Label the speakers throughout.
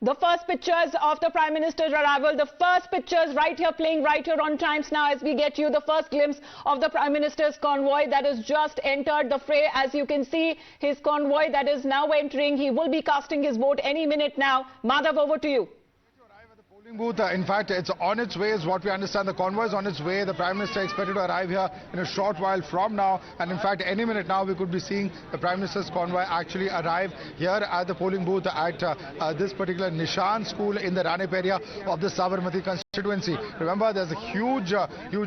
Speaker 1: The first pictures of the Prime Minister's arrival, the first pictures right here playing right here on Times Now as we get you the first glimpse of the Prime Minister's convoy that has just entered the fray. As you can see, his convoy that is now entering, he will be casting his vote any minute now. Madhav, over to you.
Speaker 2: Booth. In fact, it's on its way is what we understand. The convoy is on its way. The Prime Minister expected to arrive here in a short while from now. And in fact, any minute now we could be seeing the Prime Minister's convoy actually arrive here at the polling booth at this particular Nishan School in the Ranip area of the Sabarmati constituency. Remember, there's a huge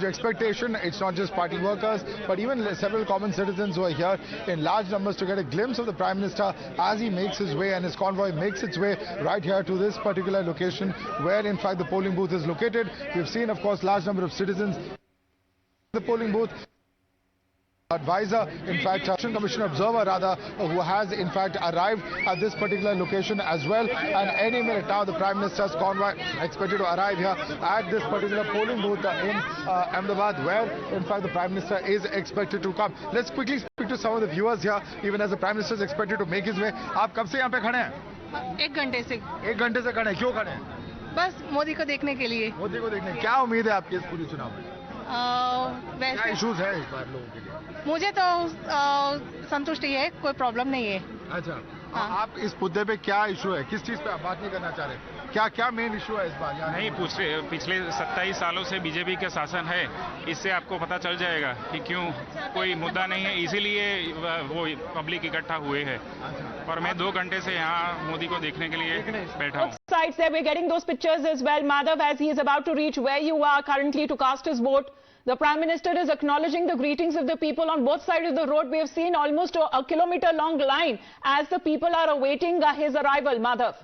Speaker 2: expectation. It's not just party workers, but even several common citizens who are here in large numbers to get a glimpse of the Prime Minister as he makes his way and his convoy makes its way right here to this particular location where in fact the polling booth is located. We've seen, of course, large number of citizens in the polling booth. Advisor, in fact, Election Commission observer rather, who has in fact arrived at this particular location as well. And any minute now the Prime Minister's convoy expected to arrive here at this particular polling booth in Ahmedabad, where in fact the Prime Minister is expected to come. Let's quickly speak to some of the viewers here, even as the Prime Minister is expected to make his way. आप कब से यहाँ पे खड़े हैं?
Speaker 3: एक घंटे से।
Speaker 2: एक घंटे से खड़े हैं, क्यों खड़े हैं?
Speaker 3: बस मोदी को देखने के लिए।
Speaker 2: मोदी को देखने, क्या उम्मीद है आपकी इस पूरी चुनाव में? क्या इश्यूज है इस बार लोगों के लिए?
Speaker 3: मुझे तो संतुष्टि है, कोई प्रॉब्लम नहीं है।
Speaker 2: अच्छा, आप इस मुद्दे पे क्या इशू है, किस चीज पे आप बात नहीं करना चाह रहे? क्या मेन इशू है इस बार?
Speaker 4: नहीं पूछ रहे, पिछले 27 सालों से बीजेपी का शासन है, इससे आपको पता चल जाएगा कि क्यों कोई मुद्दा नहीं है, इसीलिए वो पब्लिक इकट्ठा हुए हैं। और मैं 2 घंटे से यहाँ मोदी को देखने के लिए बैठा हूँ।
Speaker 1: Sides there, we're getting those pictures as well. Madhav, as he is about to reach where you are currently to cast his vote, the Prime Minister is acknowledging the greetings of the people on both sides of the road. We have seen almost a kilometer-long line as the people are awaiting his arrival. Madhav.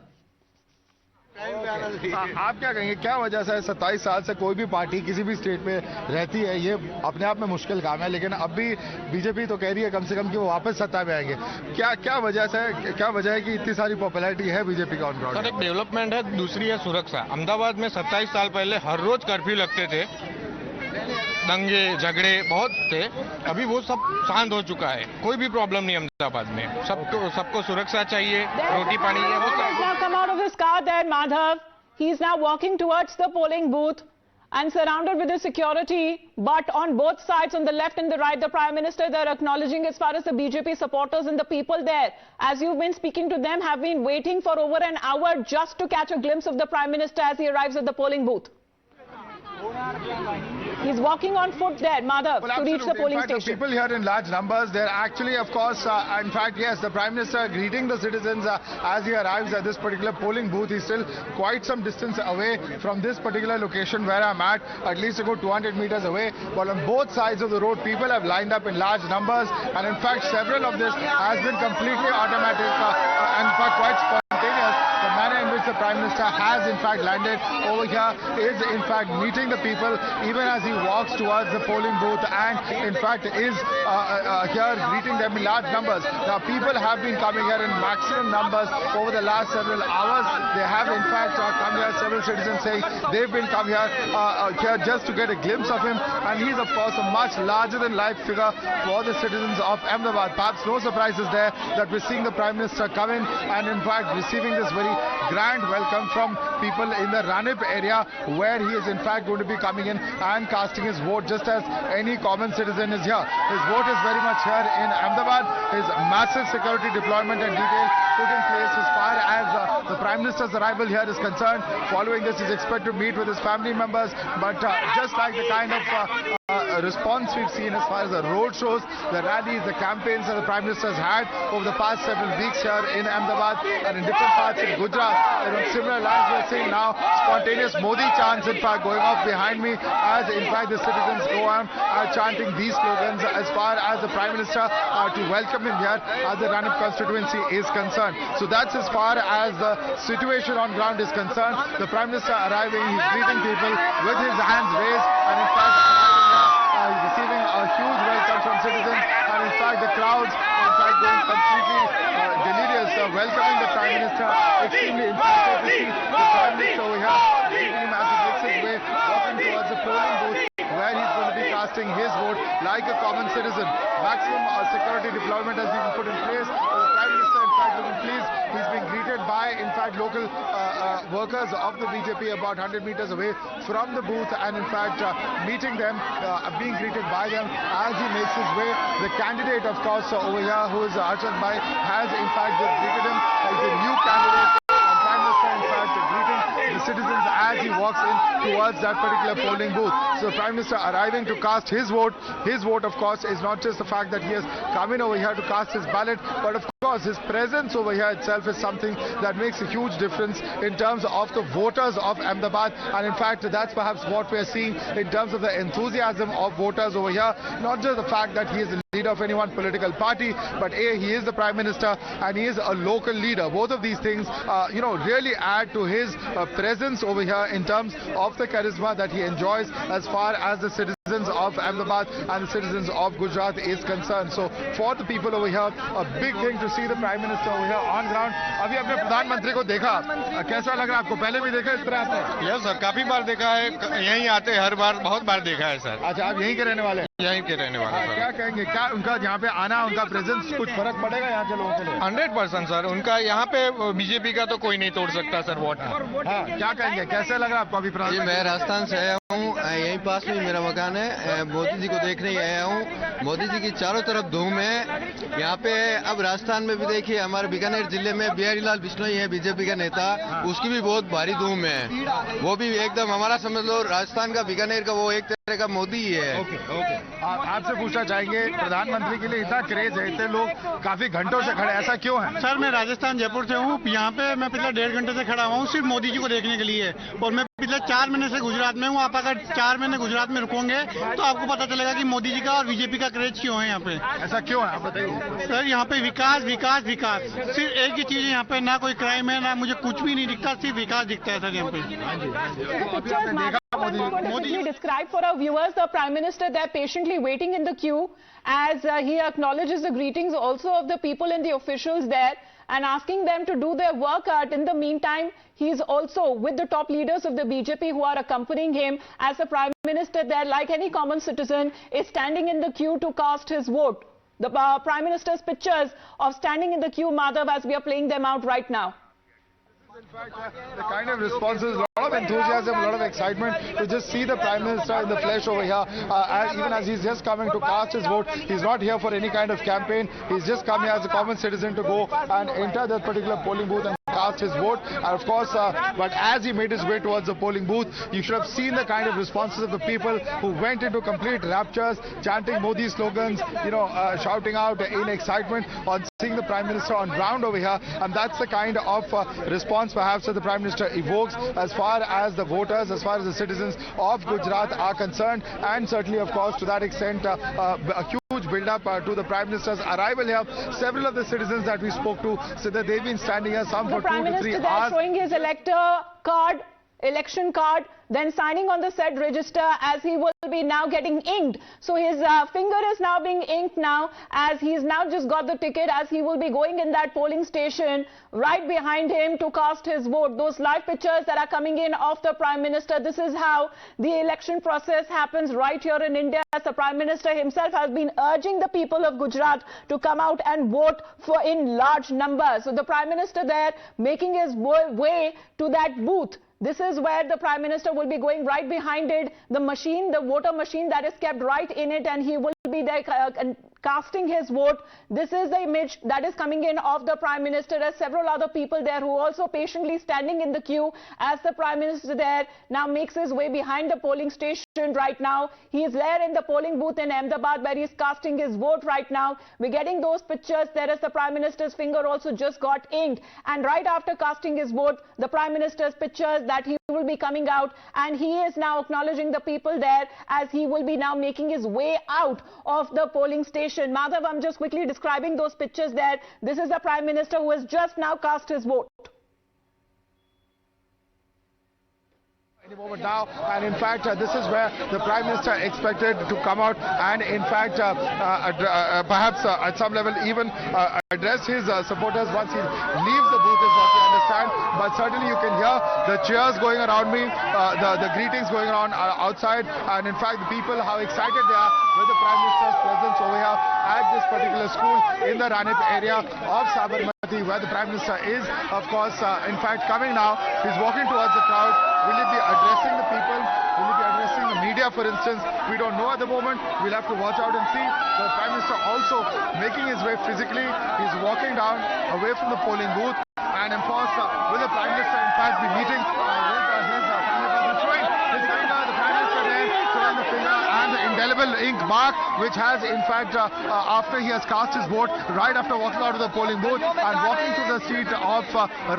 Speaker 2: आप क्या कहेंगे, क्या वजह से 27 साल से कोई भी पार्टी किसी भी स्टेट में रहती है, ये अपने आप में मुश्किल काम है, लेकिन अब भी बीजेपी तो कह रही है कम से कम कि वो वापस सत्ता में आएंगे। क्या वजह है कि इतनी सारी पॉपुलैरिटी है बीजेपी का ऑन ग्राउंड?
Speaker 5: सर, एक डेवलपमेंट है, दूसरी है सुरक्षा। अहमदाबाद में 27 साल पहले हर रोज कर्फ्यू लगते थे, दंगे झगड़े बहुत थे, अभी वो सब शांत हो चुका है, कोई भी प्रॉब्लम नहीं अहमदाबाद में। सबको सुरक्षा चाहिए, रोटी पानी है, वो सब।
Speaker 1: Now come out of his car there, Madhav. He is now walking towards the polling booth and surrounded with the security, but on both sides, on the left and the right, the Prime Minister, they're acknowledging as far as the BJP supporters and the people there, as you've been speaking to them, have been waiting for over an hour just to catch a glimpse of the Prime Minister as he arrives at the polling booth. He's walking on foot there, Madhav, to reach the polling station.
Speaker 2: The people here in large numbers, they're actually, of course, in fact, yes, the Prime Minister greeting the citizens as he arrives at this particular polling booth. He's still quite some distance away from this particular location where I'm at least a good 200 meters away. But on both sides of the road, people have lined up in large numbers. And in fact, several of this has been completely automatic and in fact quite spontaneous. The manner in which the Prime Minister has in fact landed over here is in fact meeting the people even as he walks towards the polling booth and in fact is here greeting them in large numbers. Now people have been coming here in maximum numbers over the last several hours. They have in fact come here, several citizens saying they've been come here just to get a glimpse of him, and he's of course a much larger than life figure for the citizens of Ahmedabad. Perhaps no surprises there that we're seeing the Prime Minister come in and in fact receiving this very grand welcome from people in the Ranip area where he is in fact going to be coming in and casting his vote just as any common citizen is here. His vote is very much here in Ahmedabad. His massive security deployment and detail put in place as far as the Prime Minister's arrival here is concerned. Following this, he's expected to meet with his family members, but just like the kind of response we've seen as far as the road shows, the rallies, the campaigns that the Prime Minister has had over the past several weeks here in Ahmedabad and in different parts of Gujarat. And on similar lines, we're seeing now spontaneous Modi chants in fact going off behind me as in fact the citizens go on chanting these slogans as far as the Prime Minister to welcome him here as the Ranip constituency is concerned. So that's as far as the situation on ground is concerned. The Prime Minister arriving, he's greeting people with his hands raised and in fact he's receiving a huge welcome from citizens and in fact the crowds in fact going completely delirious welcoming the Prime Minister. Extremely impressive to see the Prime Minister over here greeting him as he makes his way walking towards the polling booth where he's going to be casting his vote like a common citizen. Maximum security deployment has been put in place. The Prime Minister in fact looking pleased He's being greeted by, in fact, local workers of the BJP about 100 meters away from the booth, and in fact meeting them, being greeted by them as he makes his way. The candidate, of course, over here, who is Archand Bhai, has in fact just greeted him as the new candidate. Prime Minister, in fact, greeting the citizens as he walks in towards that particular polling booth. So the Prime Minister arriving to cast his vote. His vote, of course, is not just the fact that he has come in over here to cast his ballot, but of course his presence over here itself is something that makes a huge difference in terms of the voters of Ahmedabad. And in fact, that's perhaps what we are seeing in terms of the enthusiasm of voters over here. Not just the fact that he is the leader of any one political party, but he is the Prime Minister and he is a local leader. Both of these things, really add to his presence over here in terms of the charisma that he enjoys as far as the citizens of Ahmedabad and the citizens of Gujarat is concerned. So for the people over here, a big thing to see the Prime Minister over here on ground. अभी आपने प्रधानमंत्री को देखा, कैसा लग रहा है आपको? पहले भी देखा इस तरह आपने?
Speaker 5: यस सर, काफी बार देखा है, यहीं आते हर बार, बहुत बार देखा है सर।
Speaker 2: अच्छा, आप यहीं के रहने वाले हैं?
Speaker 5: यहीं के रहने वाले सर।
Speaker 2: क्या कहेंगे, क्या उनका यहाँ पे आना, उनका प्रेजेंस कुछ फर्क पड़ेगा यहाँ के लोगों के लिए?
Speaker 5: 100% सर, उनका यहाँ पे बीजेपी का तो कोई नहीं तोड़ सकता सर वोट।
Speaker 2: हाँ, क्या कहेंगे, कैसे लग रहा है आपको अभी?
Speaker 6: जी, मैं राजस्थान से आया हूँ, यहीं पास में मेरा मकान है। मोदी जी को देखने आया हूँ। मोदी जी की चारों तरफ धूम है यहाँ पे। अब राजस्थान में भी देखिए, हमारे बीकानेर जिले में बिहारी लाल बिश्नोई है बीजेपी का नेता, उसकी भी बहुत भारी धूम है। वो भी एकदम हमारा समझ लो राजस्थान का, बीकानेर का वो एक तरह का मोदी ही है।
Speaker 2: ओके। आपसे पूछना चाहेंगे, प्रधानमंत्री के लिए इतना क्रेज है, इतने लोग काफी घंटों से खड़े, ऐसा क्यों है?
Speaker 7: सर, मैं राजस्थान जयपुर से हूँ। यहाँ पे मैं पिछले 1.5 घंटे से खड़ा हुआ हूँ सिर्फ मोदी जी को देखने के लिए, और मैं पिछले 4 महीने से गुजरात में हूँ। आप अगर 4 महीने गुजरात में रुकोगे तो आपको पता चलेगा कि मोदी जी का और बीजेपी का क्रेज क्यों है यहाँ पे।
Speaker 2: ऐसा क्यों है, आप बताइए।
Speaker 7: सर, यहाँ पे विकास विकास विकास, सिर्फ एक ही चीज है यहाँ पे, ना कोई क्राइम है, ना मुझे कुछ भी नहीं दिखता, सिर्फ विकास दिखता है सर यहाँ पे।
Speaker 1: Modi describe for our viewers the Prime Minister there patiently waiting in the queue as he acknowledges the greetings also of the people and the officials there and asking them to do their work. In the meantime, he is also with the top leaders of the BJP who are accompanying him as the Prime Minister there, like any common citizen, is standing in the queue to cast his vote. The Prime Minister's pictures of standing in the queue, Madhav, as we are playing them out right now.
Speaker 2: In fact, the kind of responses, a lot of enthusiasm, a lot of excitement to just see the Prime Minister in the flesh over here. Even as he's just coming to cast his vote, he's not here for any kind of campaign. He's just come here as a common citizen to go and enter that particular polling booth and cast his vote. And of course, but as he made his way towards the polling booth, you should have seen the kind of responses of the people who went into complete raptures, chanting Modi slogans, shouting out in excitement on seeing the Prime Minister on ground over here. And that's the kind of response perhaps that the Prime Minister evokes as far as the voters, as far as the citizens of Gujarat are concerned. And certainly, of course, to that extent, a huge build-up to the Prime Minister's arrival here. Several of the citizens that we spoke to said that they've been standing here some for 2 to 3 hours.
Speaker 1: The Prime Minister there showing his election card, then signing on the said register as he will be now getting inked. So his finger is now being inked now as he's now just got the ticket as he will be going in that polling station right behind him to cast his vote. Those live pictures that are coming in of the Prime Minister, this is how the election process happens right here in India, as the Prime Minister himself has been urging the people of Gujarat to come out and vote for in large numbers. So the Prime Minister there making his way to that booth. This is where the Prime Minister will be going right behind it, the machine, the voter machine that is kept right in it, and he will be there casting his vote. This is the image that is coming in of the Prime Minister. As several other people there who also patiently standing in the queue as the Prime Minister there now makes his way behind the polling station right now. He is there in the polling booth in Ahmedabad where he is casting his vote right now. We're getting those pictures there as the Prime Minister's finger also just got inked. And right after casting his vote, the Prime Minister's pictures that he will be coming out, and he is now acknowledging the people there as he will be now making his way out of the polling station. Madhav, I'm just quickly describing those pictures there. This is the Prime Minister who has just now cast his vote.
Speaker 2: Any moment now, and in fact this is where the Prime Minister expected to come out and in fact perhaps at some level even address his supporters once he leaves the booth, is what we understand. But certainly you can hear the cheers going around me, the greetings going on outside, and in fact the people, how excited they are with the Prime Minister's presence over here at this particular school in the Ranip area of Sabarmati. where the Prime Minister is, of course, in fact, coming now. He's walking towards the crowd. Will he be addressing the people? Will he be addressing the media, for instance? We don't know at the moment. We'll have to watch out and see. The Prime Minister also making his way physically. He's walking down away from the polling booth. And of course, will the Prime Minister, in fact, be meeting with his family members? Showing his finger, the Prime Minister there, showing the finger and the indelible ink mark, which has, in fact, after he has cast his vote, right after walking out of the polling booth and walking to the seat of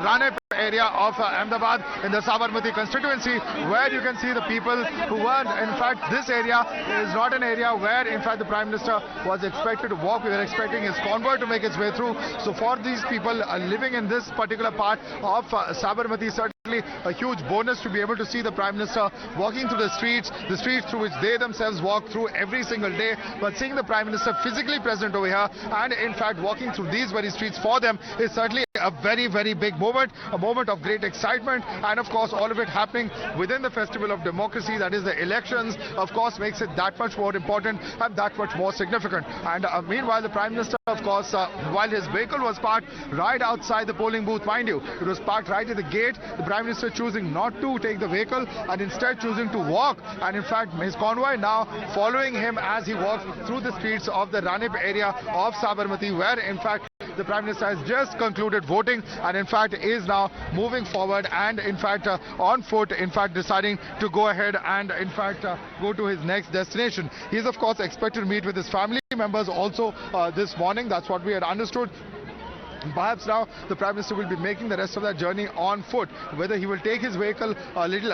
Speaker 2: Ranip area of Ahmedabad in the Sabarmati constituency, where you can see the people who were, in fact, this area is not an area where, in fact, the Prime Minister was expected to walk. We were expecting his convoy to make its way through. So for these people living in this particular part of Sabarmati, certainly a huge bonus to be able to see the Prime Minister walking through the streets through which they themselves walk through every single day. But seeing the Prime Minister physically present over here and, in fact, walking through these very streets for them is certainly a very, very big moment, a moment of great excitement, and of course all of it happening within the festival of democracy, that is the elections, of course makes it that much more important and that much more significant. And meanwhile, the Prime Minister, of course, while his vehicle was parked right outside the polling booth, mind you, it was parked right at the gate, the Prime Minister choosing not to take the vehicle and instead choosing to walk, and in fact his convoy now following him as he walks through the streets of the Ranip area of Sabarmati, where in fact the Prime Minister has just concluded voting and in fact is now moving forward and in fact on foot, in fact deciding to go ahead and in fact go to his next destination. He is of course expected to meet with his family members also this morning. That's what we had understood. Perhaps now the Prime Minister will be making the rest of that journey on foot. Whether he will take his vehicle a little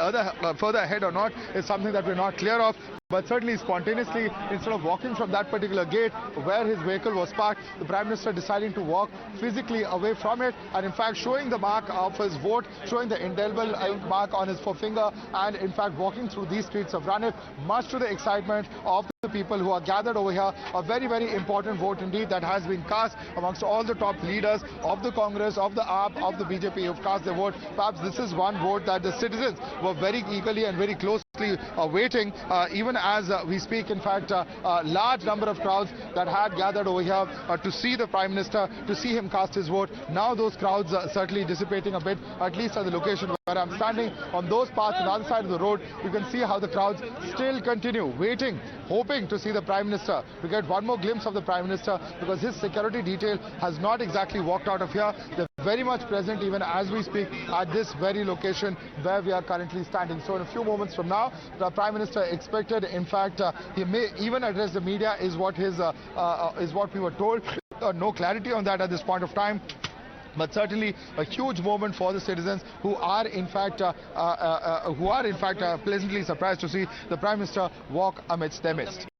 Speaker 2: further ahead or not is something that we're not clear of. But certainly spontaneously, instead of walking from that particular gate where his vehicle was parked, the Prime Minister deciding to walk physically away from it and in fact showing the mark of his vote, showing the indelible ink mark on his forefinger and in fact walking through these streets of Ranip, much to the excitement of the people who are gathered over here. A very, very important vote indeed that has been cast amongst all the top leaders of the Congress, of the AAP, of the BJP who have cast their vote. Perhaps this is one vote that the citizens were very eagerly and very closely waiting, even as we speak. In fact, a large number of crowds that had gathered over here to see the Prime Minister, to see him cast his vote. Now those crowds are certainly dissipating a bit, at least at the location where I'm standing. On those parts on the other side of the road, you can see how the crowds still continue, waiting, hoping to see the Prime Minister, to get one more glimpse of the Prime Minister, because his security detail has not exactly walked out of here. They're very much present even as we speak at this very location where we are currently standing. So in a few moments from now, the Prime Minister expected, in fact, he may even address the media, is what we were told. No clarity on that at this point of time. But certainly a huge moment for the citizens who are in fact pleasantly surprised to see the Prime Minister walk amidst their midst.